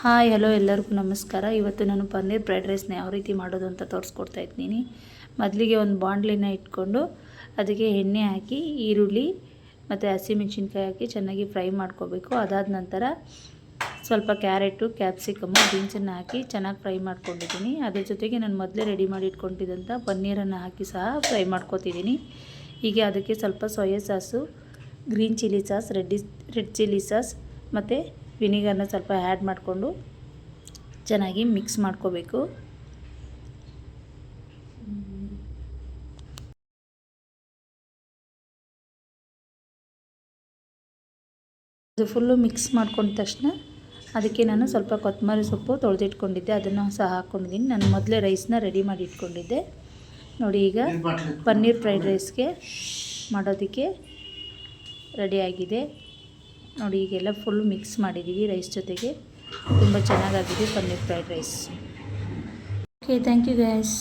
Hi hello ಎಲ್ಲರಿಗೂ ನಮಸ್ಕಾರ. ಇವತ್ತು ನಾನು ಪನ್ನೀರ್ ಫ್ರೈಡ್ ರೈಸ್ನ ಯಾವ ರೀತಿ ಮಾಡೋದು ಅಂತ ತೋರಿಸ್ಕೊಡ್ತಾ ಇದ್ದೀನಿ. ಮೊದಲಿಗೆ ಒಂದು ಬಾಣಲಿನ ಇಟ್ಕೊಂಡು ಅದಕ್ಕೆ ಎಣ್ಣೆ ಹಾಕಿ ಈರುಳ್ಳಿ ಮತ್ತು ಹಸಿಮೆಣಸಿನ್ಕಾಯಿ ಹಾಕಿ ಚೆನ್ನಾಗಿ ಫ್ರೈ ಮಾಡ್ಕೋಬೇಕು. ಅದಾದ ನಂತರ ಸ್ವಲ್ಪ ಕ್ಯಾರೆಟು, ಕ್ಯಾಪ್ಸಿಕಮ್ಮು, ಬೀನ್ಸನ್ನು ಹಾಕಿ ಚೆನ್ನಾಗಿ ಫ್ರೈ ಮಾಡ್ಕೊಂಡಿದ್ದೀನಿ. ಅದ್ರ ಜೊತೆಗೆ ನಾನು ಮೊದಲೇ ರೆಡಿ ಮಾಡಿ ಇಟ್ಕೊಂಡಿದ್ದಂಥ ಪನ್ನೀರನ್ನು ಹಾಕಿ ಸಹ ಫ್ರೈ ಮಾಡ್ಕೊತಿದ್ದೀನಿ. ಹೀಗೆ ಅದಕ್ಕೆ ಸ್ವಲ್ಪ soya sauce, green chilli sauce, red chilli sauce ಮತ್ತು ವಿನಿಗರ್ನ ಸ್ವಲ್ಪ ಆ್ಯಡ್ ಮಾಡಿಕೊಂಡು ಚೆನ್ನಾಗಿ ಮಿಕ್ಸ್ ಮಾಡ್ಕೋಬೇಕು. ಅದು ಫುಲ್ಲು ಮಿಕ್ಸ್ ಮಾಡ್ಕೊಂಡ ತಕ್ಷಣ ಅದಕ್ಕೆ ನಾನು ಸ್ವಲ್ಪ ಕೊತ್ತಂಬರಿ ಸೊಪ್ಪು ತೊಳೆದಿಟ್ಕೊಂಡಿದ್ದೆ, ಅದನ್ನು ಸಹ ಹಾಕ್ಕೊಂಡಿದ್ದೀನಿ. ನಾನು ಮೊದಲೇ ರೈಸ್ನ ರೆಡಿ ಮಾಡಿ ಇಟ್ಕೊಂಡಿದ್ದೆ. ನೋಡಿ, ಈಗ ಪನ್ನೀರ್ ಫ್ರೈಡ್ ರೈಸ್ಗೆ ಮಾಡೋದಕ್ಕೆ ರೆಡಿಯಾಗಿದೆ. ನೋಡಿ, ಈಗೆಲ್ಲ ಫುಲ್ ಮಿಕ್ಸ್ ಮಾಡಿದ್ದೀವಿ ರೈಸ್ ಜೊತೆಗೆ. ತುಂಬ ಚೆನ್ನಾಗಾಗಿದೆ paneer fried rice. Okay, thank you guys.